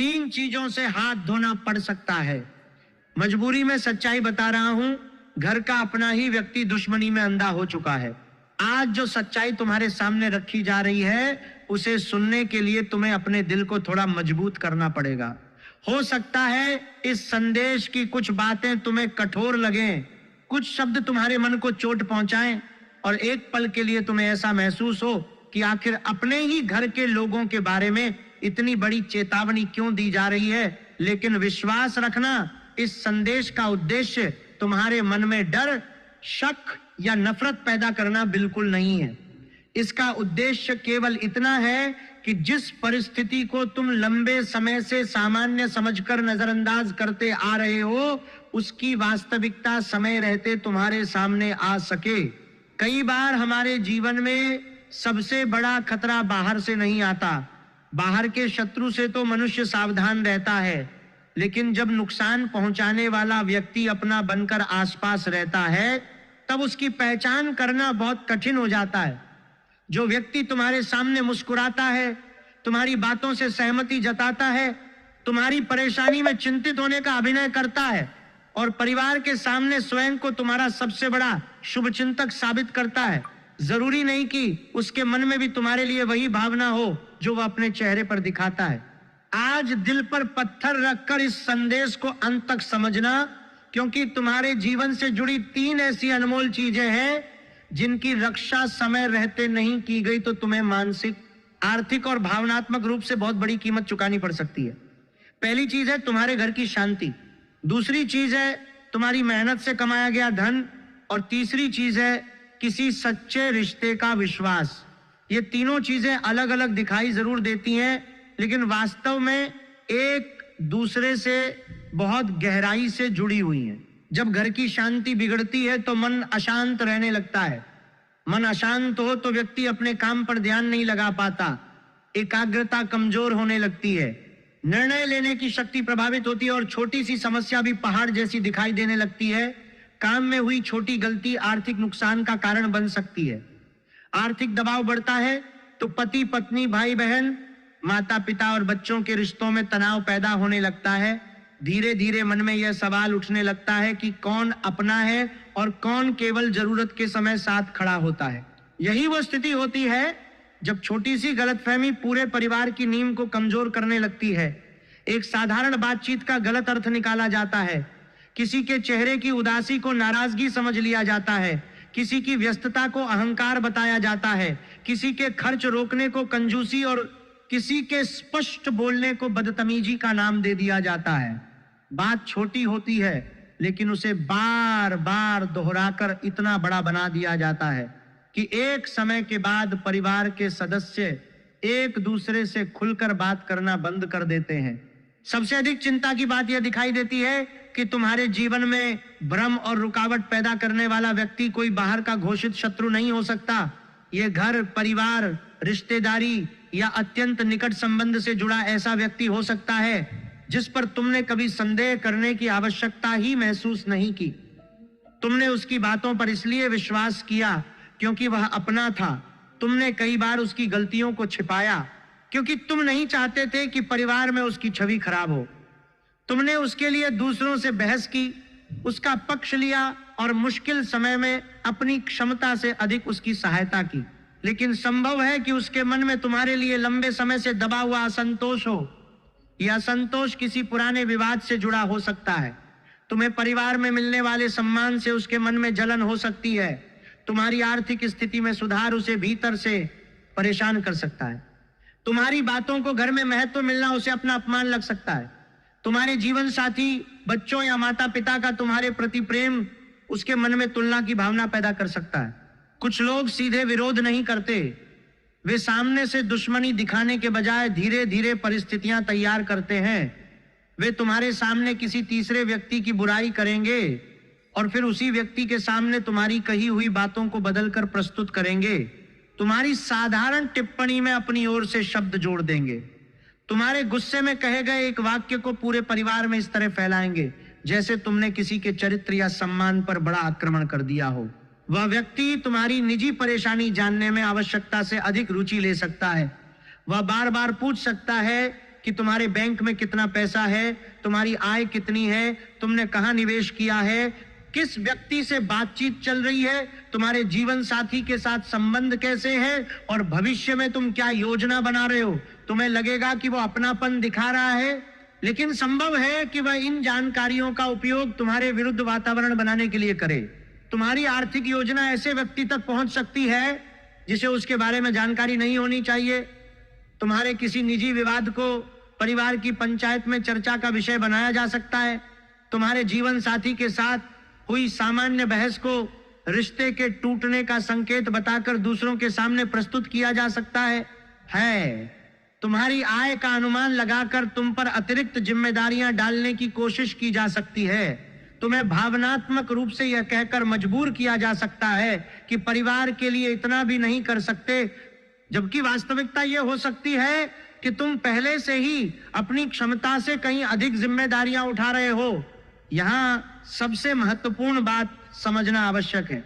3 चीजों से हाथ धोना पड़ सकता है। मजबूरी में सच्चाई बता रहा हूं, घर का अपना ही व्यक्ति दुश्मनी में अंधा हो चुका है। आज जो सच्चाई तुम्हारे सामने रखी जा रही है, उसे सुनने के लिए तुम्हें अपने दिल को थोड़ा मजबूत करना पड़ेगा। हो सकता है इस संदेश की कुछ बातें तुम्हें कठोर लगें, कुछ शब्द तुम्हारे मन को चोट पहुंचाएं और एक पल के लिए तुम्हें ऐसा महसूस हो कि आखिर अपने ही घर के लोगों के बारे में इतनी बड़ी चेतावनी क्यों दी जा रही है। लेकिन विश्वास रखना, इस संदेश का उद्देश्य तुम्हारे मन में डर, शक या नफरत पैदा करना बिल्कुल नहीं है। इसका उद्देश्य केवल इतना है कि जिस परिस्थिति को तुम लंबे समय से सामान्य समझकर नजरअंदाज करते आ रहे हो, उसकी वास्तविकता समय रहते तुम्हारे सामने आ सके। कई बार हमारे जीवन में सबसे बड़ा खतरा बाहर से नहीं आता। बाहर के शत्रु से तो मनुष्य सावधान रहता है, लेकिन जब नुकसान पहुंचाने वाला व्यक्ति अपना बनकर आसपास रहता है, तब उसकी पहचान करना बहुत कठिन हो जाता है। जो व्यक्ति तुम्हारे सामने मुस्कुराता है, तुम्हारी बातों से सहमति जताता है, तुम्हारी परेशानी में चिंतित होने का अभिनय करता है और परिवार के सामने स्वयं को तुम्हारा सबसे बड़ा शुभचिंतक साबित करता है, जरूरी नहीं कि उसके मन में भी तुम्हारे लिए वही भावना हो जो वह अपने चेहरे पर दिखाता है। आज दिल पर पत्थर रखकर इस संदेश को अंत तक समझना, क्योंकि तुम्हारे जीवन से जुड़ी 3 ऐसी अनमोल चीजें हैं जिनकी रक्षा समय रहते नहीं की गई तो तुम्हें मानसिक, आर्थिक और भावनात्मक रूप से बहुत बड़ी कीमत चुकानी पड़ सकती है। पहली चीज है तुम्हारे घर की शांति, दूसरी चीज है तुम्हारी मेहनत से कमाया गया धन, और तीसरी चीज है किसी सच्चे रिश्ते का विश्वास। ये तीनों चीजें अलग अलग दिखाई जरूर देती हैं, लेकिन वास्तव में एक दूसरे से बहुत गहराई से जुड़ी हुई हैं। जब घर की शांति बिगड़ती है तो मन अशांत रहने लगता है। मन अशांत हो तो व्यक्ति अपने काम पर ध्यान नहीं लगा पाता, एकाग्रता कमजोर होने लगती है, निर्णय लेने की शक्ति प्रभावित होती है और छोटी सी समस्या भी पहाड़ जैसी दिखाई देने लगती है। काम में हुई छोटी गलती आर्थिक नुकसान का कारण बन सकती है। आर्थिक दबाव बढ़ता है तो पति पत्नी, भाई बहन, माता पिता और बच्चों के रिश्तों में तनाव पैदा होने लगता है। धीरे धीरे मन में यह सवाल उठने लगता है कि कौन अपना है और कौन केवल जरूरत के समय साथ खड़ा होता है। यही वो स्थिति होती है जब छोटी सी गलतफहमी पूरे परिवार की नींव को कमजोर करने लगती है। एक साधारण बातचीत का गलत अर्थ निकाला जाता है, किसी के चेहरे की उदासी को नाराजगी समझ लिया जाता है, किसी की व्यस्तता को अहंकार बताया जाता है, किसी के खर्च रोकने को कंजूसी और किसी के स्पष्ट बोलने को बदतमीजी का नाम दे दिया जाता है। बात छोटी होती है, लेकिन उसे बार बार दोहराकर इतना बड़ा बना दिया जाता है कि एक समय के बाद परिवार के सदस्य एक दूसरे से खुलकर बात करना बंद कर देते हैं। सबसे अधिक चिंता की बात यह दिखाई देती है कि तुम्हारे जीवन में भ्रम और रुकावट पैदा करने वाला व्यक्ति कोई बाहर का घोषित शत्रु नहीं हो सकता। यह घर, परिवार, रिश्तेदारी या अत्यंत निकट संबंध से जुड़ा ऐसा व्यक्ति हो सकता है जिस पर तुमने कभी संदेह करने की आवश्यकता ही महसूस नहीं की। तुमने उसकी बातों पर इसलिए विश्वास किया क्योंकि वह अपना था। तुमने कई बार उसकी गलतियों को छिपाया क्योंकि तुम नहीं चाहते थे कि परिवार में उसकी छवि खराब हो। तुमने उसके लिए दूसरों से बहस की, उसका पक्ष लिया और मुश्किल समय में अपनी क्षमता से अधिक उसकी सहायता की। लेकिन संभव है कि उसके मन में तुम्हारे लिए लंबे समय से दबा हुआ असंतोष हो। यह असंतोष किसी पुराने विवाद से जुड़ा हो सकता है। तुम्हें परिवार में मिलने वाले सम्मान से उसके मन में जलन हो सकती है। तुम्हारी आर्थिक स्थिति में सुधार उसे भीतर से परेशान कर सकता है। तुम्हारी बातों को घर में महत्व मिलना उसे अपना अपमान लग सकता है। तुम्हारे जीवन साथी, बच्चों या माता पिता का तुम्हारे प्रति प्रेम उसके मन में तुलना की भावना पैदा कर सकता है। कुछ लोग सीधे विरोध नहीं करते, वे सामने से दुश्मनी दिखाने के बजाय धीरे धीरे परिस्थितियां तैयार करते हैं। वे तुम्हारे सामने किसी तीसरे व्यक्ति की बुराई करेंगे और फिर उसी व्यक्ति के सामने तुम्हारी कही हुई बातों को बदलकर प्रस्तुत करेंगे। तुम्हारी साधारण टिप्पणी में अपनी ओर से शब्द जोड़ देंगे। तुम्हारे गुस्से में कहे गए एक वाक्य को पूरे परिवार में इस तरह फैलाएंगे जैसे तुमने किसी के चरित्र या सम्मान पर बड़ा आक्रमण कर दिया हो। वह व्यक्ति तुम्हारी निजी परेशानी जानने में आवश्यकता से अधिक रुचि ले सकता है। वह बार बार पूछ सकता है कि तुम्हारे बैंक में कितना पैसा है, तुम्हारी आय कितनी है, तुमने कहां निवेश किया है, किस व्यक्ति से बातचीत चल रही है, तुम्हारे जीवन साथी के साथ संबंध कैसे है और भविष्य में तुम क्या योजना बना रहे हो। तुम्हें लगेगा कि वो अपनापन दिखा रहा है, लेकिन संभव है कि वह इन जानकारियों का उपयोग तुम्हारे विरुद्ध वातावरण बनाने के लिए करे। तुम्हारी आर्थिक योजना ऐसे व्यक्ति तक पहुंच सकती है जिसे उसके बारे में जानकारी नहीं होनी चाहिए। तुम्हारे किसी निजी विवाद को परिवार की पंचायत में चर्चा का विषय बनाया जा सकता है। तुम्हारे जीवन साथी के साथ हुई सामान्य बहस को रिश्ते के टूटने का संकेत बताकर दूसरों के सामने प्रस्तुत किया जा सकता है। तुम्हारी आय का अनुमान लगाकर तुम पर अतिरिक्त जिम्मेदारियां डालने की कोशिश की जा सकती है। तुम्हें भावनात्मक रूप से यह कहकर मजबूर किया जा सकता है कि परिवार के लिए इतना भी नहीं कर सकते, जबकि वास्तविकता यह हो सकती है कि तुम पहले से ही अपनी क्षमता से कहीं अधिक जिम्मेदारियां उठा रहे हो। यहां सबसे महत्वपूर्ण बात समझना आवश्यक है।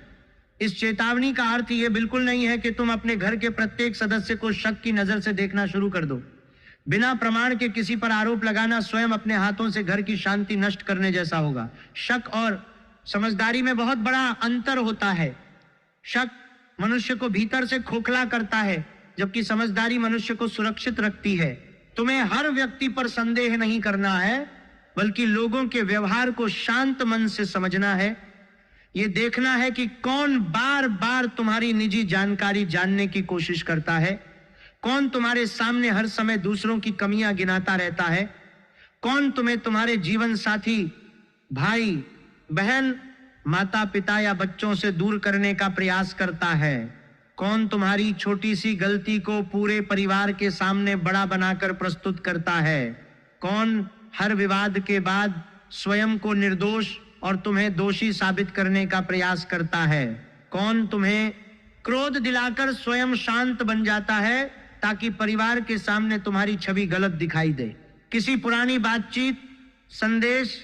इस चेतावनी का अर्थ यह बिल्कुल नहीं है कि तुम अपने घर के प्रत्येक सदस्य को शक की नजर से देखना शुरू कर दो। बिना प्रमाण के किसी पर आरोप लगाना स्वयं अपने हाथों से घर की शांति नष्ट करने जैसा होगा। शक और समझदारी में बहुत बड़ा अंतर होता है। शक मनुष्य को भीतर से खोखला करता है, जबकि समझदारी मनुष्य को सुरक्षित रखती है। तुम्हें हर व्यक्ति पर संदेह नहीं करना है, बल्कि लोगों के व्यवहार को शांत मन से समझना है। यह देखना है कि कौन बार बार तुम्हारी निजी जानकारी जानने की कोशिश करता है, कौन तुम्हारे सामने हर समय दूसरों की कमियां गिनाता रहता है, कौन तुम्हें तुम्हारे जीवन साथी, भाई बहन, माता पिता या बच्चों से दूर करने का प्रयास करता है, कौन तुम्हारी छोटी सी गलती को पूरे परिवार के सामने बड़ा बनाकर प्रस्तुत करता है, कौन हर विवाद के बाद स्वयं को निर्दोष और तुम्हें दोषी साबित करने का प्रयास करता है, कौन तुम्हें क्रोध दिलाकर स्वयं शांत बन जाता है ताकि परिवार के सामने तुम्हारी छवि गलत दिखाई दे। किसी पुरानी बातचीत, संदेश,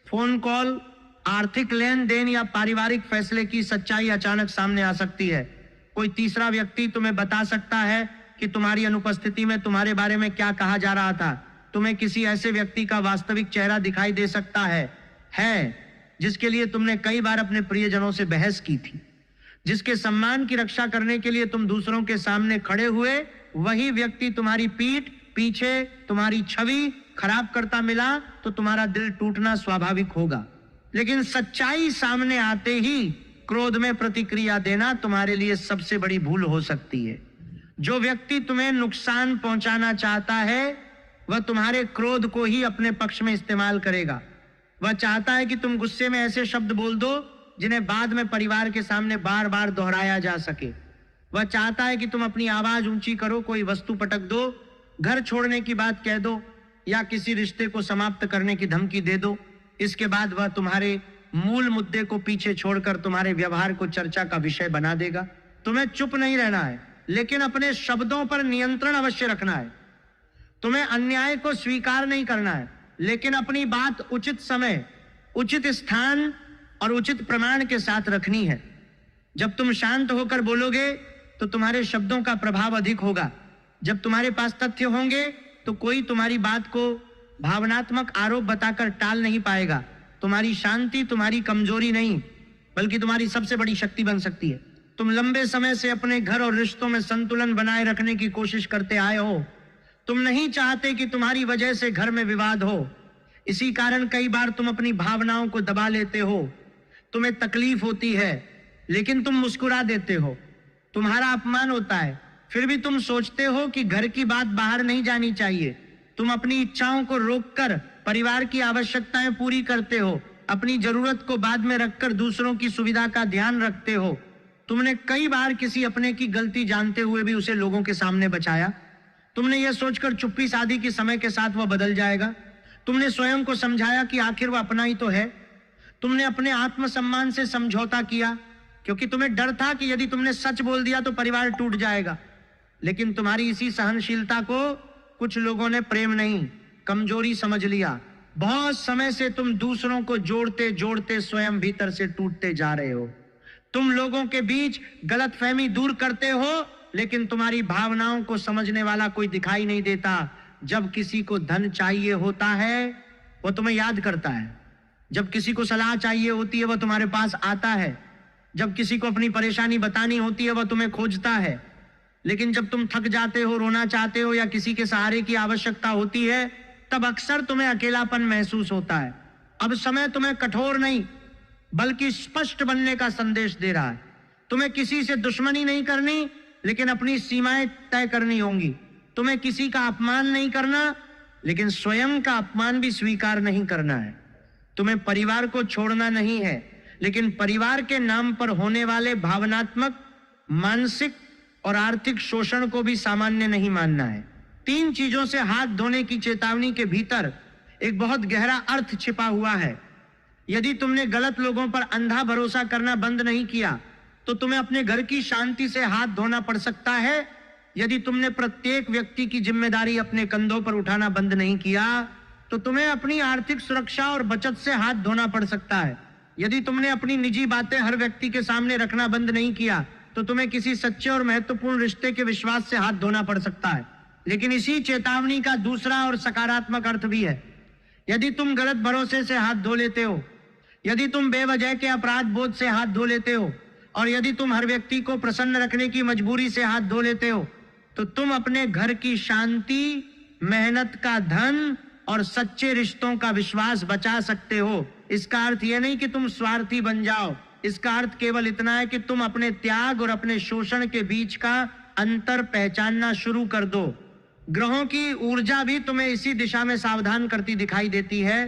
फोन कॉल, आर्थिक लेन देन या पारिवारिक फैसले की सच्चाई अचानक सामने आ सकती है। कोई तीसरा व्यक्ति तुम्हें बता सकता है कि तुम्हारी अनुपस्थिति में तुम्हारे बारे में क्या कहा जा रहा था। तुम्हें किसी ऐसे व्यक्ति का वास्तविक चेहरा दिखाई दे सकता है जिसके लिए तुमने कई बार अपने प्रियजनों से बहस की थी, जिसके सम्मान की रक्षा करने के लिए तुम दूसरों के सामने खड़े हुए। वही व्यक्ति तुम्हारी पीठ पीछे तुम्हारी छवि खराब करता मिला तो तुम्हारा दिल टूटना स्वाभाविक होगा। लेकिन सच्चाई सामने आते ही क्रोध में प्रतिक्रिया देना तुम्हारे लिए सबसे बड़ी भूल हो सकती है। जो व्यक्ति तुम्हें नुकसान पहुंचाना चाहता है वह तुम्हारे क्रोध को ही अपने पक्ष में इस्तेमाल करेगा। वह चाहता है कि तुम गुस्से में ऐसे शब्द बोल दो जिन्हें बाद में परिवार के सामने बार बार दोहराया जा सके। वह चाहता है कि तुम अपनी आवाज ऊंची करो, कोई वस्तु पटक दो, घर छोड़ने की बात कह दो या किसी रिश्ते को समाप्त करने की धमकी दे दो। इसके बाद वह तुम्हारे मूल मुद्दे को पीछे छोड़कर तुम्हारे व्यवहार को चर्चा का विषय बना देगा। तुम्हें चुप नहीं रहना है, लेकिन अपने शब्दों पर नियंत्रण अवश्य रखना है। तुम्हें अन्याय को स्वीकार नहीं करना है, लेकिन अपनी बात उचित समय, उचित स्थान और उचित प्रमाण के साथ रखनी है। जब तुम शांत होकर बोलोगे तो तुम्हारे शब्दों का प्रभाव अधिक होगा। जब तुम्हारे पास तथ्य होंगे तो कोई तुम्हारी बात को भावनात्मक आरोप बताकर टाल नहीं पाएगा। तुम्हारी शांति तुम्हारी कमजोरी नहीं, बल्कि तुम्हारी सबसे बड़ी शक्ति बन सकती है। तुम लंबे समय से अपने घर और रिश्तों में संतुलन बनाए रखने की कोशिश करते आए हो। तुम नहीं चाहते कि तुम्हारी वजह से घर में विवाद हो। इसी कारण कई बार तुम अपनी भावनाओं को दबा लेते हो। तुम्हें तकलीफ होती है, लेकिन तुम मुस्कुरा देते हो। तुम्हारा अपमान होता है, फिर भी तुम सोचते हो कि घर की बात बाहर नहीं जानी चाहिए। तुम अपनी इच्छाओं को रोककर परिवार की आवश्यकताएं पूरी करते हो। अपनी जरूरत को बाद में रखकर दूसरों की सुविधा का ध्यान रखते हो। तुमने कई बार किसी अपने की गलती जानते हुए भी उसे लोगों के सामने बचाया। तुमने यह सोचकर चुप्पी साधी कि समय के साथ वह बदल जाएगा। तुमने स्वयं को समझाया कि आखिर वह अपना ही तो है। तुमने अपने आत्मसम्मान से समझौता किया, क्योंकि तुम्हें डर था कि यदि तुमने सच बोल दिया तो परिवार टूट जाएगा। लेकिन तुम्हारी इसी सहनशीलता को कुछ लोगों ने प्रेम नहीं, कमजोरी समझ लिया। बहुत समय से तुम दूसरों को जोड़ते जोड़ते स्वयं भीतर से टूटते जा रहे हो। तुम लोगों के बीच गलतफहमी दूर करते हो, लेकिन तुम्हारी भावनाओं को समझने वाला कोई दिखाई नहीं देता। जब किसी को धन चाहिए होता है वो तुम्हें याद करता है, जब किसी को सलाह चाहिए होती है वो तुम्हारे पास आता है, जब किसी को अपनी परेशानी बतानी होती है वो तुम्हें खोजता है। लेकिन जब तुम थक जाते हो, रोना चाहते हो या किसी के सहारे की आवश्यकता होती है, तब अक्सर तुम्हें अकेलापन महसूस होता है। अब समय तुम्हें कठोर नहीं बल्कि स्पष्ट बनने का संदेश दे रहा है। तुम्हें किसी से दुश्मनी नहीं करनी, लेकिन अपनी सीमाएं तय करनी होंगी। तुम्हें किसी का अपमान नहीं करना, लेकिन स्वयं का अपमान भी स्वीकार नहीं करना है। तुम्हें परिवार को छोड़ना नहीं है, लेकिन परिवार के नाम पर होने वाले भावनात्मक, मानसिक और आर्थिक शोषण को भी सामान्य नहीं मानना है। 3 चीजों से हाथ धोने की चेतावनी के भीतर एक बहुत गहरा अर्थ छिपा हुआ है। यदि तुमने गलत लोगों पर अंधा भरोसा करना बंद नहीं किया तो तुम्हें अपने घर की शांति से हाथ धोना पड़ सकता है। यदि तुमने प्रत्येक व्यक्ति की जिम्मेदारी अपने कंधों पर उठाना बंद नहीं किया तो तुम्हें अपनी आर्थिक सुरक्षा और बचत से हाथ धोना पड़ सकता है। यदि तुमने अपनी निजी बातें हर व्यक्ति के सामने रखना बंद नहीं किया तो तुम्हें किसी सच्चे और महत्वपूर्ण रिश्ते के विश्वास से हाथ धोना पड़ सकता है। लेकिन इसी चेतावनी का दूसरा और सकारात्मक अर्थ भी है। यदि तुम गलत भरोसे से हाथ धो लेते हो, यदि तुम बेवजह के अपराध बोध से हाथ धो लेते हो और यदि तुम हर व्यक्ति को प्रसन्न रखने की मजबूरी से हाथ धो लेते हो, तो तुम अपने घर की शांति, मेहनत का धन और सच्चे रिश्तों का विश्वास बचा सकते हो। इसका अर्थ यह नहीं कि तुम स्वार्थी बन जाओ, इसका अर्थ केवल इतना है कि तुम अपने त्याग और अपने शोषण के बीच का अंतर पहचानना शुरू कर दो। ग्रहों की ऊर्जा भी तुम्हें इसी दिशा में सावधान करती दिखाई देती है।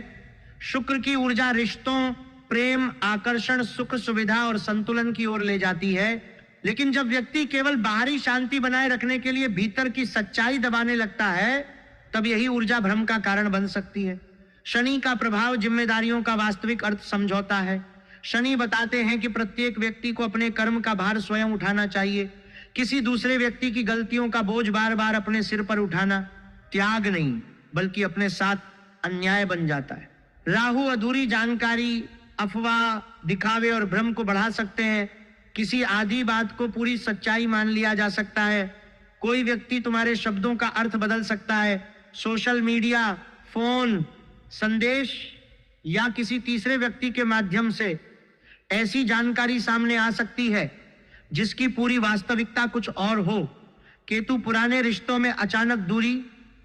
शुक्र की ऊर्जा रिश्तों, प्रेम, आकर्षण, सुख, सुविधा और संतुलन की ओर ले जाती है। लेकिन जब व्यक्ति केवल बाहरी शांति बनाए रखने के लिए भीतर की सच्चाई दबाने लगता है, तब यही ऊर्जा भ्रम का कारण बन सकती है। शनि का प्रभाव जिम्मेदारियों का वास्तविक अर्थ समझौता है। शनि बताते हैं कि प्रत्येक व्यक्ति को अपने कर्म का भार स्वयं उठाना चाहिए। किसी दूसरे व्यक्ति की गलतियों का बोझ बार बार अपने सिर पर उठाना त्याग नहीं बल्कि अपने साथ अन्याय बन जाता है। राहु अधूरी जानकारी, अफवाह, दिखावे और भ्रम को बढ़ा सकते हैं। किसी आधी बात को पूरी सच्चाई मान लिया जा सकता है। कोई व्यक्ति तुम्हारे शब्दों का अर्थ बदल सकता है। सोशल मीडिया, फोन, संदेश या किसी तीसरे व्यक्ति के माध्यम से ऐसी जानकारी सामने आ सकती है जिसकी पूरी वास्तविकता कुछ और हो। केतु पुराने रिश्तों में अचानक दूरी,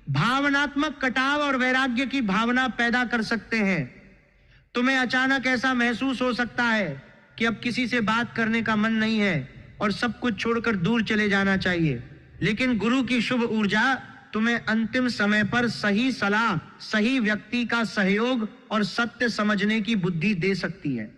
भावनात्मक कटाव और वैराग्य की भावना पैदा कर सकते हैं। तुम्हें अचानक ऐसा महसूस हो सकता है कि अब किसी से बात करने का मन नहीं है और सब कुछ छोड़कर दूर चले जाना चाहिए। लेकिन गुरु की शुभ ऊर्जा तुम्हें अंतिम समय पर सही सलाह, सही व्यक्ति का सहयोग और सत्य समझने की बुद्धि दे सकती है।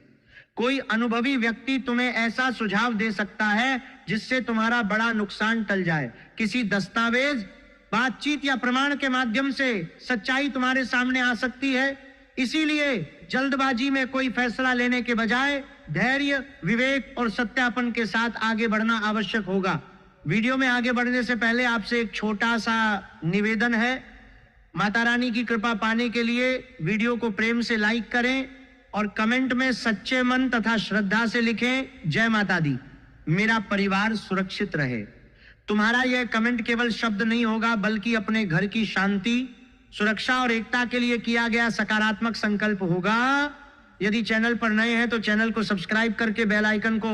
कोई अनुभवी व्यक्ति तुम्हें ऐसा सुझाव दे सकता है जिससे तुम्हारा बड़ा नुकसान टल जाए। किसी दस्तावेज, बातचीत या प्रमाण के माध्यम से सच्चाई तुम्हारे सामने आ सकती है। इसीलिए जल्दबाजी में कोई फैसला लेने के बजाय धैर्य, विवेक और सत्यापन के साथ आगे बढ़ना आवश्यक होगा। वीडियो में आगे बढ़ने से पहले आपसे एक छोटा सा निवेदन है। माता रानी की कृपा पाने के लिए वीडियो को प्रेम से लाइक करें और कमेंट में सच्चे मन तथा श्रद्धा से लिखें, जय माता दी, मेरा परिवार सुरक्षित रहे। तुम्हारा यह कमेंट केवल शब्द नहीं होगा बल्कि अपने घर की शांति, सुरक्षा और एकता के लिए किया गया सकारात्मक संकल्प होगा। यदि चैनल पर नए हैं तो चैनल को सब्सक्राइब करके बेल आइकन को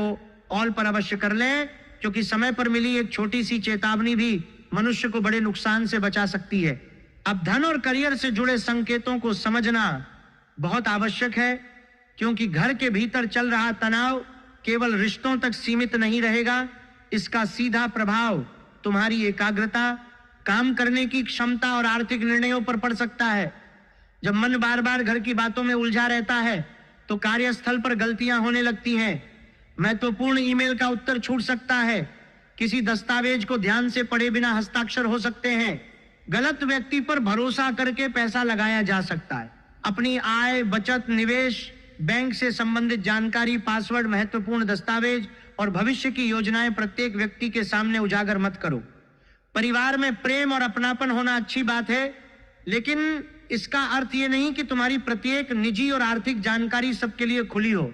ऑल पर अवश्य कर लें, क्योंकि समय पर मिली एक छोटी सी चेतावनी भी मनुष्य को बड़े नुकसान से बचा सकती है। अब धन और करियर से जुड़े संकेतों को समझना बहुत आवश्यक है, क्योंकि घर के भीतर चल रहा तनाव केवल रिश्तों तक सीमित नहीं रहेगा। इसका सीधा प्रभाव तुम्हारी एकाग्रता, काम करने की क्षमता और आर्थिक निर्णयों पर पड़ सकता है। जब मन बार बार घर की बातों में उलझा रहता है तो कार्यस्थल पर गलतियां होने लगती हैं। महत्वपूर्ण ईमेल का उत्तर छूट सकता है। किसी दस्तावेज को ध्यान से पढ़े बिना हस्ताक्षर हो सकते हैं। गलत व्यक्ति पर भरोसा करके पैसा लगाया जा सकता है। अपनी आय, बचत, निवेश, बैंक से संबंधित जानकारी, पासवर्ड, महत्वपूर्ण दस्तावेज और भविष्य की योजनाएं प्रत्येक व्यक्ति के सामने उजागर मत करो। परिवार में प्रेम और अपनापन होना अच्छी बात है, लेकिन इसका अर्थ ये नहीं कि तुम्हारी प्रत्येक निजी और आर्थिक जानकारी सबके लिए खुली हो।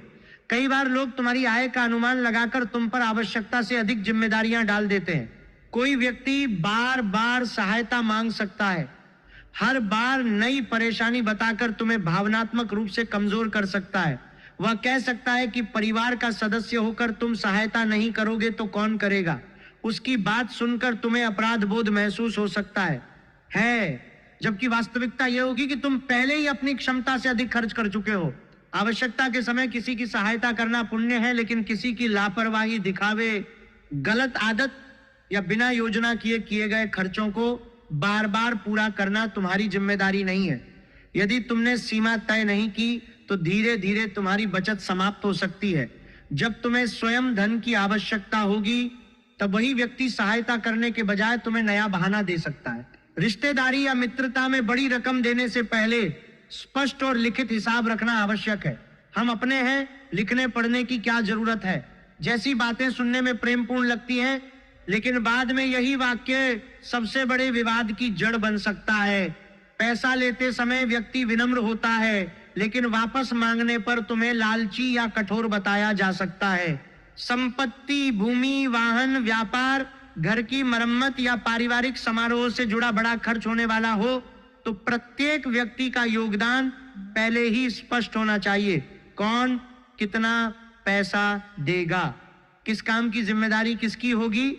कई बार लोग तुम्हारी आय का अनुमान लगाकर तुम पर आवश्यकता से अधिक जिम्मेदारियां डाल देते हैं। कोई व्यक्ति बार बार सहायता मांग सकता है हर बार नई परेशानी बताकर तुम्हें भावनात्मक रूप से कमजोर कर सकता है। वह कह सकता है कि परिवार का सदस्य होकर तुम सहायता नहीं करोगे तो कौन करेगा। उसकी बात सुनकर तुम्हें अपराध बोध महसूस हो सकता है, जबकि वास्तविकता यह होगी कि तुम पहले ही अपनी क्षमता से अधिक खर्च कर चुके हो। आवश्यकता के समय किसी की सहायता करना पुण्य है, लेकिन किसी की लापरवाही, दिखावे, गलत आदत या बिना योजना किए गए खर्चों को बार बार पूरा करना तुम्हारी जिम्मेदारी नहीं है। यदि तुमने सीमा तय नहीं की तो धीरे धीरे तुम्हारी बचत समाप्त हो सकती है। जब तुम्हें स्वयं धन की आवश्यकता होगी तब वही व्यक्ति सहायता करने के बजाय तुम्हें नया बहाना दे सकता है। रिश्तेदारी या मित्रता में बड़ी रकम देने से पहले स्पष्ट और लिखित हिसाब रखना आवश्यक है। हम अपने हैं, लिखने पढ़ने की क्या जरूरत है। जैसी बातें सुनने में प्रेमपूर्ण लगती हैं, लेकिन बाद में यही वाक्य सबसे बड़े विवाद की जड़ बन सकता है। पैसा लेते समय व्यक्ति विनम्र होता है, लेकिन वापस मांगने पर तुम्हें लालची या कठोर बताया जा सकता है। संपत्ति, भूमि, वाहन, व्यापार, घर की मरम्मत या पारिवारिक समारोह से जुड़ा बड़ा खर्च होने वाला हो तो प्रत्येक व्यक्ति का योगदान पहले ही स्पष्ट होना चाहिए। कौन कितना पैसा देगा, किस काम की जिम्मेदारी किसकी होगी,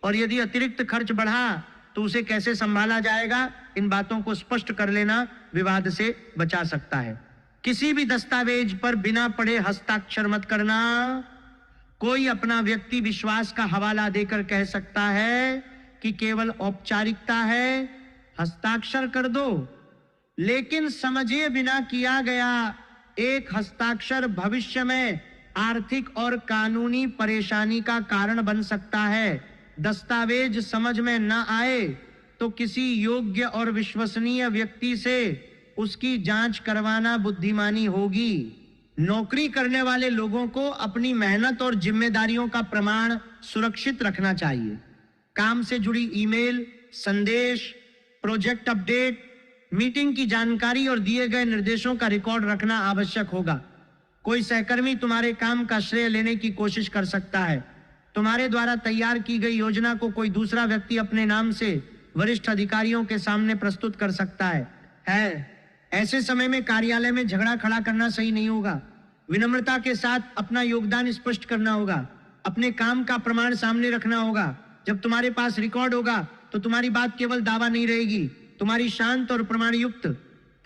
और यदि अतिरिक्त खर्च बढ़ा तो उसे कैसे संभाला जाएगा। इन बातों को स्पष्ट कर लेना विवाद से बचा सकता है। किसी भी दस्तावेज पर बिना पढ़े हस्ताक्षर मत करना। कोई अपना व्यक्ति विश्वास का हवाला देकर कह सकता है कि केवल औपचारिकता है, हस्ताक्षर कर दो, लेकिन समझे बिना किया गया एक हस्ताक्षर भविष्य में आर्थिक और कानूनी परेशानी का कारण बन सकता है। दस्तावेज समझ में न आए तो किसी योग्य और विश्वसनीय व्यक्ति से उसकी जांच करवाना बुद्धिमानी होगी। नौकरी करने वाले लोगों को अपनी मेहनत और जिम्मेदारियों का प्रमाण सुरक्षित रखना चाहिए। काम से जुड़ी ईमेल, संदेश, प्रोजेक्ट अपडेट, मीटिंग की जानकारी और दिए गए निर्देशों का रिकॉर्ड रखना आवश्यक होगा। कोई सहकर्मी तुम्हारे काम का श्रेय लेने की कोशिश कर सकता है। तुम्हारे द्वारा तैयार की गई योजना को कोई दूसरा व्यक्ति अपने नाम से वरिष्ठ अधिकारियों के सामने प्रस्तुत कर सकता है। ऐसे समय में कार्यालय में झगड़ा खड़ा करना सही नहीं होगा। विनम्रता के साथ अपना योगदान स्पष्ट करना होगा। अपने काम का प्रमाण सामने रखना होगा। जब तुम्हारे पास रिकॉर्ड होगा तो तुम्हारी बात केवल दावा नहीं रहेगी। तुम्हारी शांत और प्रमाण युक्त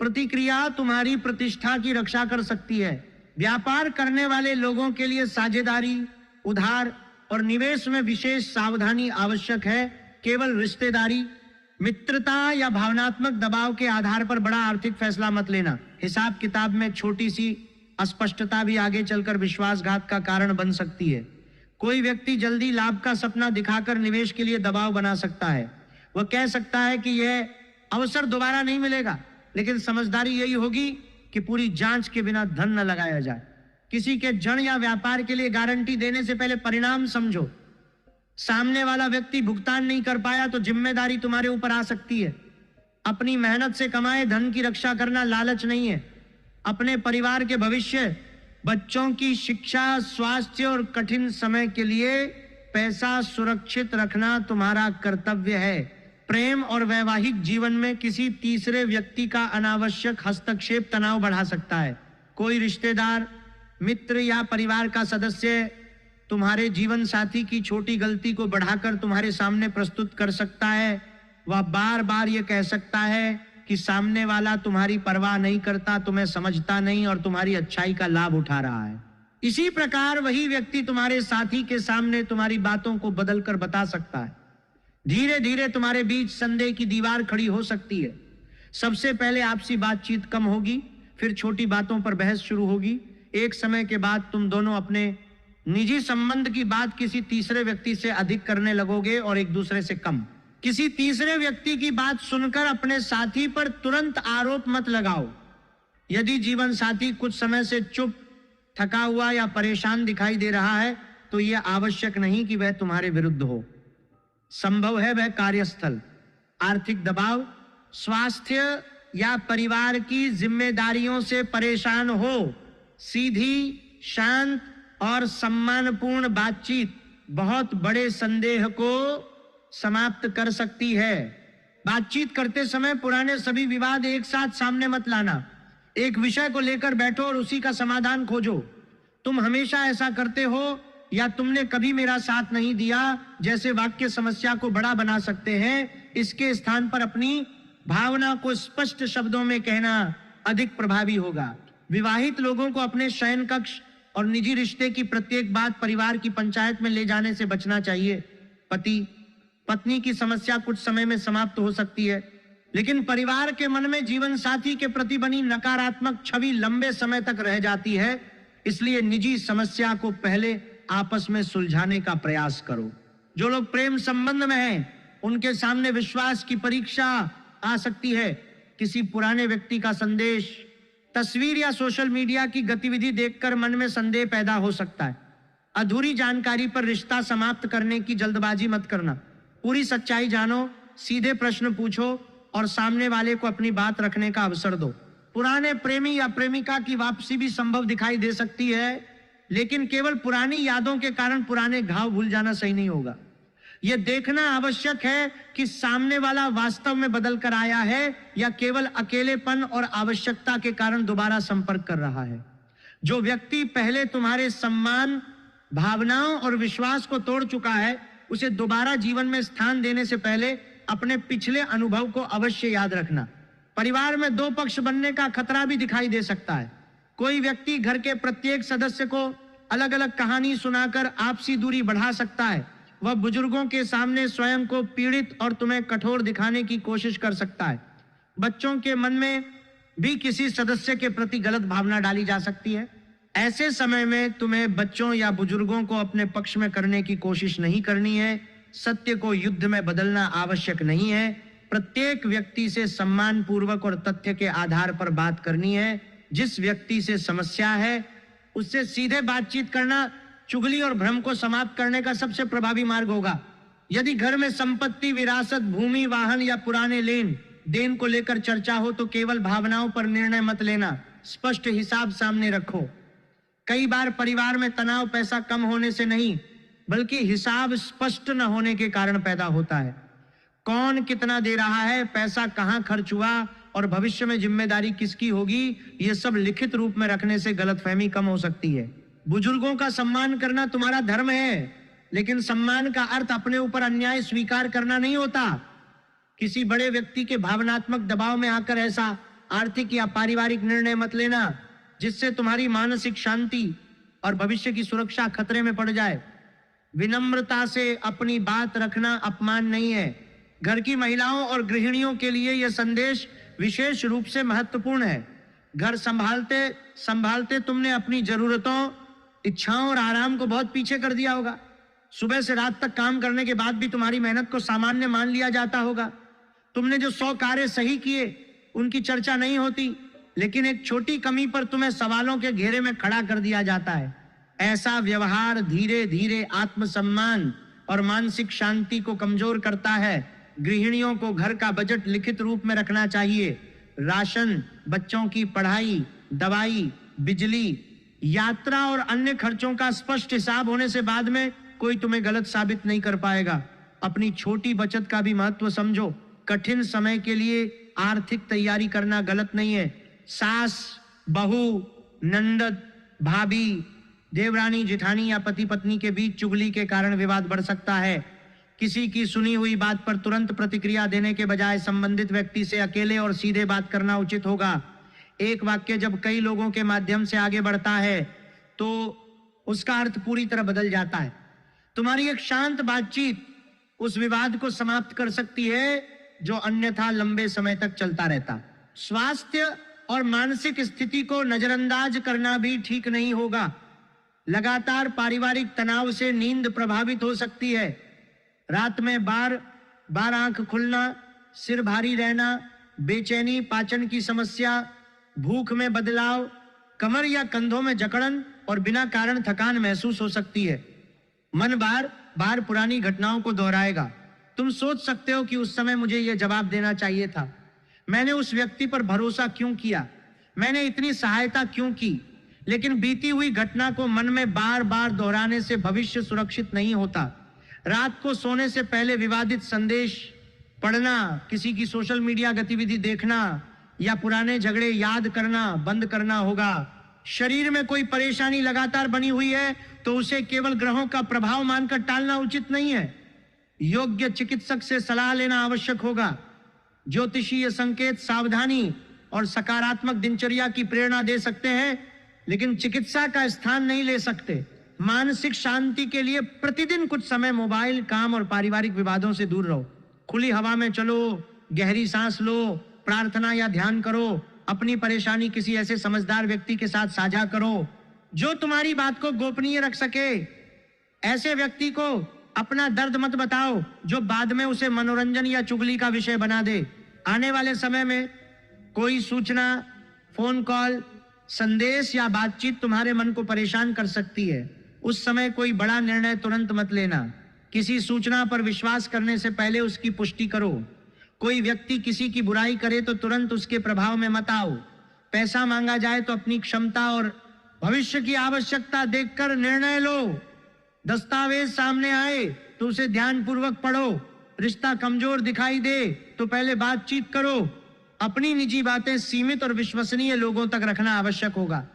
प्रतिक्रिया तुम्हारी प्रतिष्ठा की रक्षा कर सकती है। व्यापार करने वाले लोगों के लिए साझेदारी, उधार और निवेश में विशेष सावधानी आवश्यक है। केवल रिश्तेदारी, मित्रता या भावनात्मक दबाव के आधार पर बड़ा आर्थिक फैसला मत लेना। हिसाब किताब में छोटी सी अस्पष्टता भी आगे चलकर विश्वासघात का कारण बन सकती है। कोई व्यक्ति जल्दी लाभ का सपना दिखाकर निवेश के लिए दबाव बना सकता है। वह कह सकता है कि यह अवसर दोबारा नहीं मिलेगा, लेकिन समझदारी यही होगी कि पूरी जांच के बिना धन न लगाया जाए। किसी के ऋण या व्यापार के लिए गारंटी देने से पहले परिणाम समझो। सामने वाला व्यक्ति भुगतान नहीं कर पाया तो जिम्मेदारी तुम्हारे ऊपर आ सकती है। अपनी मेहनत से कमाए धन की रक्षा करना लालच नहीं है। अपने परिवार के भविष्य, बच्चों की शिक्षा, स्वास्थ्य और कठिन समय के लिए पैसा सुरक्षित रखना तुम्हारा कर्तव्य है। प्रेम और वैवाहिक जीवन में किसी तीसरे व्यक्ति का अनावश्यक हस्तक्षेप तनाव बढ़ा सकता है। कोई रिश्तेदार, मित्र या परिवार का सदस्य तुम्हारे जीवन साथी की छोटी गलती को बढ़ाकर तुम्हारे सामने प्रस्तुत कर सकता है। वह बार बार ये कह सकता है कि सामने वाला तुम्हारी परवाह नहीं करता, तुम्हें समझता नहीं और तुम्हारी अच्छाई का लाभ उठा रहा है। इसी प्रकार वही व्यक्ति तुम्हारे साथी के सामने तुम्हारी बातों को बदलकर बता सकता है। धीरे धीरे तुम्हारे बीच संदेह की दीवार खड़ी हो सकती है। सबसे पहले आपसी बातचीत कम होगी, फिर छोटी बातों पर बहस शुरू होगी। एक समय के बाद तुम दोनों अपने निजी संबंध की बात किसी तीसरे व्यक्ति से अधिक करने लगोगे और एक दूसरे से कम। किसी तीसरे व्यक्ति की बात सुनकर अपने साथी पर तुरंत आरोप मत लगाओ। यदि जीवन साथी कुछ समय से चुप, थका हुआ या परेशान दिखाई दे रहा है तो यह आवश्यक नहीं कि वह तुम्हारे विरुद्ध हो। संभव है वह कार्यस्थल, आर्थिक दबाव, स्वास्थ्य या परिवार की जिम्मेदारियों से परेशान हो। सीधी, शांत और सम्मानपूर्ण बातचीत बहुत बड़े संदेह को समाप्त कर सकती है। बातचीत करते समय पुराने सभी विवाद एक साथ सामने मत लाना। एक विषय को लेकर बैठो और उसी का समाधान खोजो। तुम हमेशा ऐसा करते हो या तुमने कभी मेरा साथ नहीं दिया जैसे वाक्य समस्या को बड़ा बना सकते हैं। इसके स्थान पर अपनी भावना को स्पष्ट शब्दों में कहना अधिक प्रभावी होगा। विवाहित लोगों को अपने शयन कक्ष और निजी रिश्ते की प्रत्येक बात परिवार की पंचायत में ले जाने से बचना चाहिए। पति पत्नी की समस्या कुछ समय में समाप्त हो सकती है, लेकिन परिवार के मन में जीवन साथी के प्रति बनी नकारात्मक छवि लंबे समय तक रह जाती है। इसलिए निजी समस्या को पहले आपस में सुलझाने का प्रयास करो। जो लोग प्रेम संबंध में हैं, उनके सामने विश्वास की परीक्षा आ सकती है। किसी पुराने व्यक्ति का संदेश, तस्वीर या सोशल मीडिया की गतिविधि देखकर मन में संदेह पैदा हो सकता है। अधूरी जानकारी पर रिश्ता समाप्त करने की जल्दबाजी मत करना। पूरी सच्चाई जानो, सीधे प्रश्न पूछो और सामने वाले को अपनी बात रखने का अवसर दो। पुराने प्रेमी या प्रेमिका की वापसी भी संभव दिखाई दे सकती है, लेकिन केवल पुरानी यादों के कारण पुराने घाव भूल जाना सही नहीं होगा। यह देखना आवश्यक है कि सामने वाला वास्तव में बदल कर आया है या केवल अकेलेपन और आवश्यकता के कारण दोबारा संपर्क कर रहा है। जो व्यक्ति पहले तुम्हारे सम्मान, भावनाओं और विश्वास को तोड़ चुका है, उसे दोबारा जीवन में स्थान देने से पहले अपने पिछले अनुभव को अवश्य याद रखना। परिवार में दो पक्ष बनने का खतरा भी दिखाई दे सकता है। कोई व्यक्ति घर के प्रत्येक सदस्य को अलग अलग कहानी सुनाकर आपसी दूरी बढ़ा सकता है। वह बुजुर्गों के सामने स्वयं को पीड़ित और तुम्हें कठोर दिखाने की कोशिश कर सकता है। बच्चों के मन में भी किसी सदस्य के प्रति गलत भावना डाली जा सकती है। ऐसे समय में तुम्हें बच्चों या बुजुर्गों को अपने पक्ष में करने की कोशिश नहीं करनी है। सत्य को युद्ध में बदलना आवश्यक नहीं है। प्रत्येक व्यक्ति से सम्मान पूर्वक और तथ्य के आधार पर बात करनी है। जिस व्यक्ति से समस्या है उससे सीधे बातचीत करना चुगली और भ्रम को समाप्त करने का सबसे प्रभावी मार्ग होगा। यदि घर में संपत्ति, विरासत, भूमि, वाहन या पुराने लेन देन को लेकर चर्चा हो तो केवल भावनाओं पर निर्णय मत लेना। स्पष्ट हिसाब सामने रखो। कई बार परिवार में तनाव पैसा कम होने से नहीं, बल्कि हिसाब स्पष्ट न होने के कारण पैदा होता है। कौन कितना दे रहा है, पैसा कहां खर्च हुआ और भविष्य में जिम्मेदारी किसकी होगी, यह सब लिखित रूप में रखने से गलतफहमी कम हो सकती है। बुजुर्गों का सम्मान करना तुम्हारा धर्म है, लेकिन सम्मान का अर्थ अपने ऊपर अन्याय स्वीकार करना नहीं होता। किसी बड़े व्यक्ति के भावनात्मक दबाव में आकर ऐसा आर्थिक या पारिवारिक निर्णय मत लेना जिससे तुम्हारी मानसिक शांति और भविष्य की सुरक्षा खतरे में पड़ जाए। विनम्रता से अपनी बात रखना अपमान नहीं है। घर की महिलाओं और गृहिणियों के लिए यह संदेश विशेष रूप से महत्वपूर्ण है। घर संभालते संभालते तुमने अपनी जरूरतों, इच्छाओं और आराम को बहुत पीछे कर दिया होगा। सुबह से रात तक काम करने के बाद भी तुम्हारी मेहनत को सामान्य मान लिया जाता होगा। तुमने जो 100 कार्य सही किए उनकी चर्चा नहीं होती, लेकिन एक छोटी कमी पर तुम्हें सवालों के घेरे में खड़ा कर दिया जाता है। ऐसा व्यवहार धीरे धीरे आत्मसम्मान और मानसिक शांति को कमजोर करता है। गृहिणियों को घर का बजट लिखित रूप में रखना चाहिए। राशन, बच्चों की पढ़ाई, दवाई, बिजली, यात्रा और अन्य खर्चों का स्पष्ट हिसाब होने से बाद में कोई तुम्हें गलत साबित नहीं कर पाएगा। अपनी छोटी बचत का भी महत्व समझो। कठिन समय के लिए आर्थिक तैयारी करना गलत नहीं है। सास, बहू, नंदद, भाभी, देवरानी, जिठानी या पति पत्नी के बीच चुगली के कारण विवाद बढ़ सकता है। किसी की सुनी हुई बात पर तुरंत प्रतिक्रिया देने के बजाय संबंधित व्यक्ति से अकेले और सीधे बात करना उचित होगा। एक वाक्य जब कई लोगों के माध्यम से आगे बढ़ता है तो उसका अर्थ पूरी तरह बदल जाता है। तुम्हारी एक शांत बातचीत उस विवाद को समाप्त कर सकती है जो अन्यथा लंबे समय तक चलता रहता। स्वास्थ्य और मानसिक स्थिति को नजरअंदाज करना भी ठीक नहीं होगा। लगातार पारिवारिक तनाव से नींद प्रभावित हो सकती है। रात में बार बार आंख खुलना, सिर भारी रहना, बेचैनी, पाचन की समस्या, भूख में बदलाव, कमर या कंधों में जकड़न और बिना कारण थकान महसूस हो सकती है। मन बार बार पुरानी घटनाओं को दोहराएगा। तुम सोच सकते हो कि उस समय मुझे यह जवाब देना चाहिए था, मैंने उस व्यक्ति पर भरोसा क्यों किया, मैंने इतनी सहायता क्यों की। लेकिन बीती हुई घटना को मन में बार बार दोहराने से भविष्य सुरक्षित नहीं होता। रात को सोने से पहले विवादित संदेश पढ़ना, किसी की सोशल मीडिया गतिविधि देखना या पुराने झगड़े याद करना बंद करना होगा। शरीर में कोई परेशानी लगातार बनी हुई है तो उसे केवल ग्रहों का प्रभाव मानकर टालना उचित नहीं है। योग्य चिकित्सक से सलाह लेना आवश्यक होगा। ज्योतिषीय संकेत सावधानी और सकारात्मक दिनचर्या की प्रेरणा दे सकते हैं, लेकिन चिकित्सा का स्थान नहीं ले सकते। मानसिक शांति के लिए प्रतिदिन कुछ समय मोबाइल, काम और पारिवारिक विवादों से दूर रहो। खुली हवा में चलो, गहरी सांस लो, प्रार्थना या ध्यान करो। अपनी परेशानी किसी ऐसे समझदार व्यक्ति के साथ साझा करो जो तुम्हारी बात को गोपनीय रख सके। ऐसे व्यक्ति को अपना दर्द मत बताओ जो बाद में उसे मनोरंजन या चुगली का विषय बना दे। आने वाले समय में कोई सूचना, फोन कॉल, संदेश या बातचीत तुम्हारे मन को परेशान कर सकती है। उस समय कोई बड़ा निर्णय तुरंत मत लेना। किसी सूचना पर विश्वास करने से पहले उसकी पुष्टि करो। कोई व्यक्ति किसी की बुराई करे तो तुरंत उसके प्रभाव में मत आओ। पैसा मांगा जाए तो अपनी क्षमता और भविष्य की आवश्यकता देखकर निर्णय लो। दस्तावेज सामने आए तो उसे ध्यानपूर्वक पढ़ो। रिश्ता कमजोर दिखाई दे तो पहले बातचीत करो। अपनी निजी बातें सीमित और विश्वसनीय लोगों तक रखना आवश्यक होगा।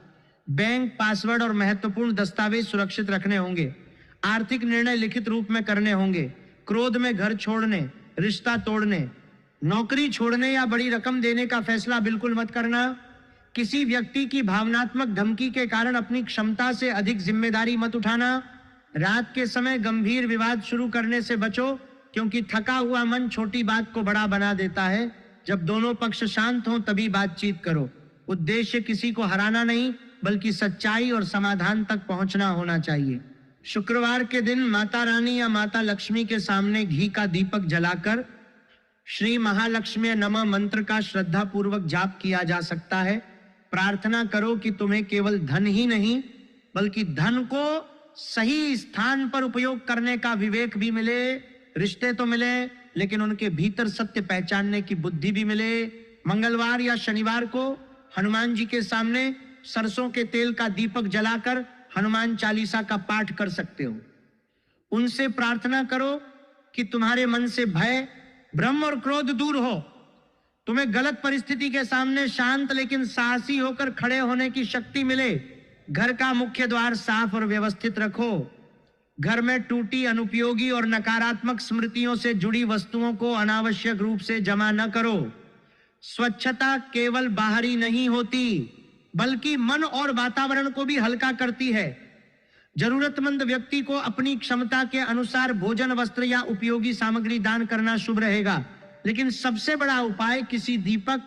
बैंक पासवर्ड और महत्वपूर्ण दस्तावेज सुरक्षित रखने होंगे। आर्थिक निर्णय लिखित रूप में करने होंगे। क्रोध में घर छोड़ने, रिश्ता तोड़ने, नौकरी छोड़ने या बड़ी रकम देने का फैसला बिल्कुल मत करना। किसी व्यक्ति की भावनात्मक धमकी के कारण अपनी क्षमता से अधिक जिम्मेदारी मत उठाना। रात के समय गंभीर विवाद शुरू करने से बचो, क्योंकि थका हुआ मन छोटी बात को बड़ा बना देता है। जब दोनों पक्ष शांत हों तभी बातचीत करो। उद्देश्य किसी को हराना नहीं, बल्कि सच्चाई और समाधान तक पहुंचना होना चाहिए। शुक्रवार के दिन माता रानी या माता लक्ष्मी के सामने घी का दीपक जलाकर श्री महालक्ष्मी नमः मंत्र का श्रद्धा पूर्वक जाप किया जा सकता है। प्रार्थना करो कि तुम्हें केवल धन ही नहीं, बल्कि धन को सही स्थान पर उपयोग करने का विवेक भी मिले। रिश्ते तो मिले, लेकिन उनके भीतर सत्य पहचानने की बुद्धि भी मिले। मंगलवार या शनिवार को हनुमान जी के सामने सरसों के तेल का दीपक जलाकर हनुमान चालीसा का पाठ कर सकते हो। उनसे प्रार्थना करो कि तुम्हारे मन से भय, भ्रम और क्रोध दूर हो। तुम्हें गलत परिस्थिति के सामने शांत लेकिन साहसी होकर खड़े होने की शक्ति मिले। घर का मुख्य द्वार साफ और व्यवस्थित रखो। घर में टूटी, अनुपयोगी और नकारात्मक स्मृतियों से जुड़ी वस्तुओं को अनावश्यक रूप से जमा न करो। स्वच्छता केवल बाहरी नहीं होती, बल्कि मन और वातावरण को भी हल्का करती है। जरूरतमंद व्यक्ति को अपनी क्षमता के अनुसार भोजन, वस्त्र या उपयोगी सामग्री दान करना शुभ रहेगा। लेकिन सबसे बड़ा उपाय किसी दीपक,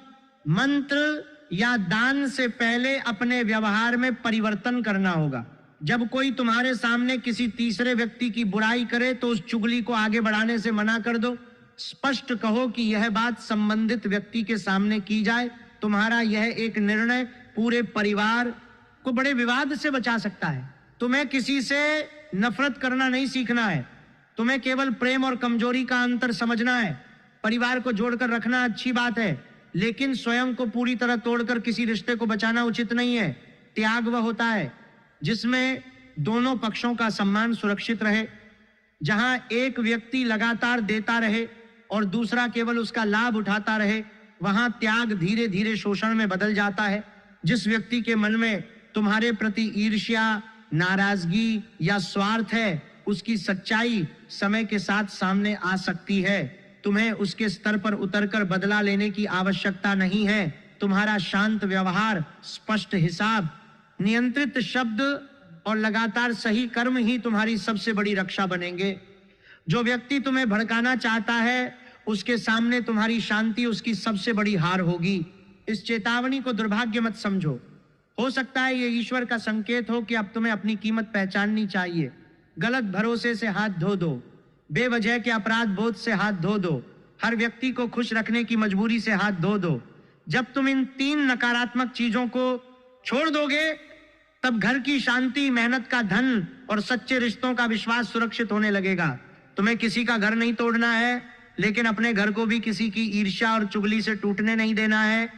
मंत्र या दान से पहले अपने व्यवहार में परिवर्तन करना होगा। जब कोई तुम्हारे सामने किसी तीसरे व्यक्ति की बुराई करे तो उस चुगली को आगे बढ़ाने से मना कर दो। स्पष्ट कहो कि यह बात संबंधित व्यक्ति के सामने की जाए। तुम्हारा यह एक निर्णय पूरे परिवार को बड़े विवाद से बचा सकता है। तुम्हें किसी से नफरत करना नहीं सीखना है। तुम्हें केवल प्रेम और कमजोरी का अंतर समझना है। परिवार को जोड़कर रखना अच्छी बात है, लेकिन स्वयं को पूरी तरह तोड़कर किसी रिश्ते को बचाना उचित नहीं है। त्याग वह होता है जिसमें दोनों पक्षों का सम्मान सुरक्षित रहे। जहां एक व्यक्ति लगातार देता रहे और दूसरा केवल उसका लाभ उठाता रहे, वहां त्याग धीरे धीरे शोषण में बदल जाता है। जिस व्यक्ति के मन में तुम्हारे प्रति ईर्ष्या, नाराजगी या स्वार्थ है, उसकी सच्चाई समय के साथ सामने आ सकती है। तुम्हें उसके स्तर पर उतरकर बदला लेने की आवश्यकता नहीं है। तुम्हारा शांत व्यवहार, स्पष्ट हिसाब, नियंत्रित शब्द और लगातार सही कर्म ही तुम्हारी सबसे बड़ी रक्षा बनेंगे। जो व्यक्ति तुम्हें भड़काना चाहता है, उसके सामने तुम्हारी शांति उसकी सबसे बड़ी हार होगी। इस चेतावनी को दुर्भाग्य मत समझो। हो सकता है ये ईश्वर का संकेत हो कि अब तुम्हें अपनी कीमत पहचाननी चाहिए। गलत भरोसे से हाथ धो दो। बेवजह के अपराध बोध से हाथ धो दो। हर व्यक्ति को खुश रखने की मजबूरी से हाथ धो दो। जब तुम इन 3 नकारात्मक चीजों को छोड़ दोगे, तब घर की शांति, मेहनत का धन और सच्चे रिश्तों का विश्वास सुरक्षित होने लगेगा। तुम्हें किसी का घर नहीं तोड़ना है, लेकिन अपने घर को भी किसी की ईर्ष्या और चुगली से टूटने नहीं देना है।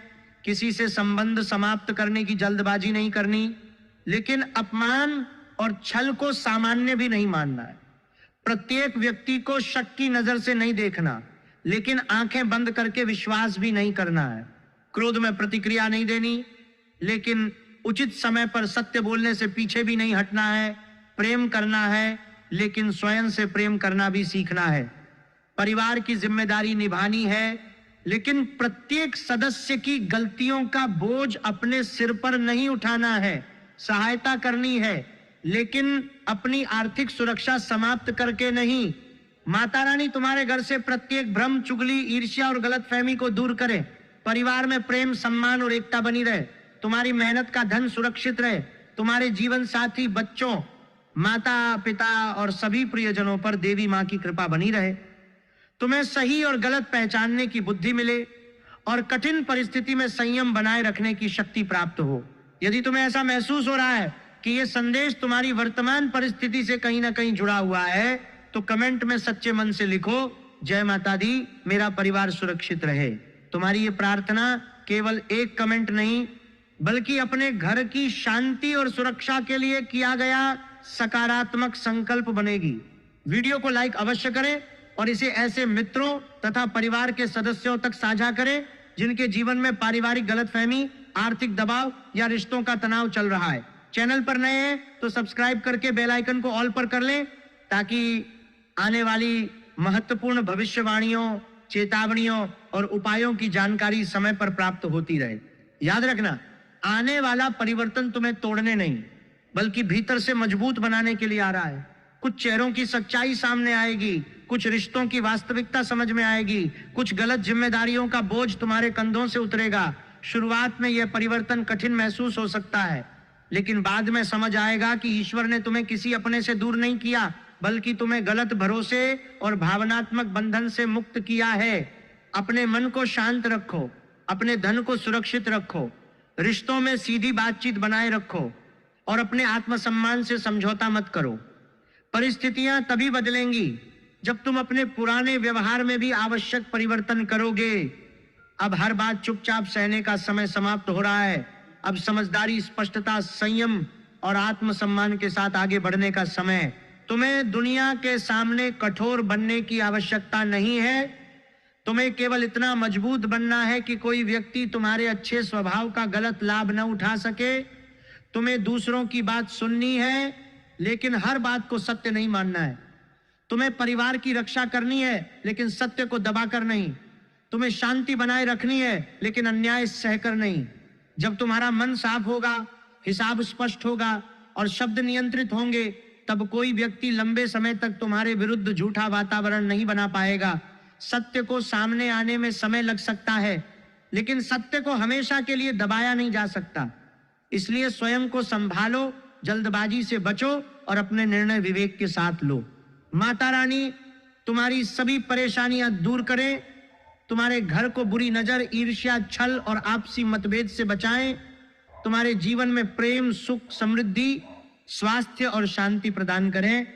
किसी से संबंध समाप्त करने की जल्दबाजी नहीं करनी, लेकिन अपमान और छल को सामान्य भी नहीं मानना है। प्रत्येक व्यक्ति को शक की नजर से नहीं देखना, लेकिन आंखें बंद करके विश्वास भी नहीं करना है। क्रोध में प्रतिक्रिया नहीं देनी, लेकिन उचित समय पर सत्य बोलने से पीछे भी नहीं हटना है। प्रेम करना है, लेकिन स्वयं से प्रेम करना भी सीखना है। परिवार की जिम्मेदारी निभानी है, लेकिन प्रत्येक सदस्य की गलतियों का बोझ अपने सिर पर नहीं उठाना है। सहायता करनी है, लेकिन अपनी आर्थिक सुरक्षा समाप्त करके नहीं। माता रानी तुम्हारे घर से प्रत्येक भ्रम, चुगली, ईर्ष्या और गलतफहमी को दूर करे। परिवार में प्रेम, सम्मान और एकता बनी रहे। तुम्हारी मेहनत का धन सुरक्षित रहे। तुम्हारे जीवन साथी, बच्चों, माता पिता और सभी प्रियजनों पर देवी मां की कृपा बनी रहे। तुम्हें सही और गलत पहचानने की बुद्धि मिले और कठिन परिस्थिति में संयम बनाए रखने की शक्ति प्राप्त हो। यदि तुम्हें ऐसा महसूस हो रहा है कि यह संदेश तुम्हारी वर्तमान परिस्थिति से कहीं ना कहीं जुड़ा हुआ है, तो कमेंट में सच्चे मन से लिखो, जय माता दी, मेरा परिवार सुरक्षित रहे। तुम्हारी ये प्रार्थना केवल एक कमेंट नहीं, बल्कि अपने घर की शांति और सुरक्षा के लिए किया गया सकारात्मक संकल्प बनेगी। वीडियो को लाइक अवश्य करें और इसे ऐसे मित्रों तथा परिवार के सदस्यों तक साझा करें जिनके जीवन में पारिवारिक गलतफहमी, आर्थिक दबाव या रिश्तों का तनाव चल रहा है। चैनल पर नए हैं तो सब्सक्राइब करके बेल आइकन को ऑल पर कर लें, ताकि आने वाली महत्वपूर्ण भविष्यवाणियों, चेतावनियों और उपायों की जानकारी समय पर प्राप्त होती रहे। याद रखना, आने वाला परिवर्तन तुम्हें तोड़ने नहीं, बल्कि भीतर से मजबूत बनाने के लिए आ रहा है। कुछ चेहरों की सच्चाई सामने आएगी, कुछ रिश्तों की वास्तविकता समझ में आएगी, कुछ गलत जिम्मेदारियों का बोझ तुम्हारे कंधों से उतरेगा। शुरुआत में यह परिवर्तन कठिन महसूस हो सकता है, लेकिन बाद में समझ आएगा कि ईश्वर ने तुम्हें किसी अपने से दूर नहीं किया, बल्कि तुम्हें गलत भरोसे और भावनात्मक बंधन से मुक्त किया है। अपने मन को शांत रखो, अपने धन को सुरक्षित रखो, रिश्तों में सीधी बातचीत बनाए रखो और अपने आत्मसम्मान से समझौता मत करो। परिस्थितियां तभी बदलेंगी जब तुम अपने पुराने व्यवहार में भी आवश्यक परिवर्तन करोगे। अब हर बात चुपचाप सहने का समय समाप्त हो रहा है। अब समझदारी, स्पष्टता, संयम और आत्मसम्मान के साथ आगे बढ़ने का समय। तुम्हें दुनिया के सामने कठोर बनने की आवश्यकता नहीं है। तुम्हें केवल इतना मजबूत बनना है कि कोई व्यक्ति तुम्हारे अच्छे स्वभाव का गलत लाभ न उठा सके। तुम्हें दूसरों की बात सुननी है, लेकिन हर बात को सत्य नहीं मानना है। तुम्हें परिवार की रक्षा करनी है, लेकिन सत्य को दबाकर नहीं। तुम्हें शांति बनाए रखनी है, लेकिन अन्याय सहकर नहीं। जब तुम्हारा मन साफ होगा, हिसाब स्पष्ट होगा और शब्द नियंत्रित होंगे, तब कोई व्यक्ति लंबे समय तक तुम्हारे विरुद्ध झूठा वातावरण नहीं बना पाएगा। सत्य को सामने आने में समय लग सकता है, लेकिन सत्य को हमेशा के लिए दबाया नहीं जा सकता। इसलिए स्वयं को संभालो, जल्दबाजी से बचो और अपने निर्णय विवेक के साथ लो। माता रानी तुम्हारी सभी परेशानियां दूर करें, तुम्हारे घर को बुरी नजर, ईर्ष्या, छल और आपसी मतभेद से बचाएं, तुम्हारे जीवन में प्रेम, सुख, समृद्धि, स्वास्थ्य और शांति प्रदान करें।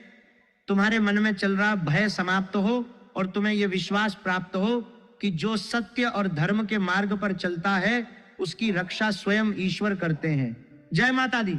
तुम्हारे मन में चल रहा भय समाप्त हो और तुम्हें यह विश्वास प्राप्त हो कि जो सत्य और धर्म के मार्ग पर चलता है, उसकी रक्षा स्वयं ईश्वर करते हैं। जय माता दी।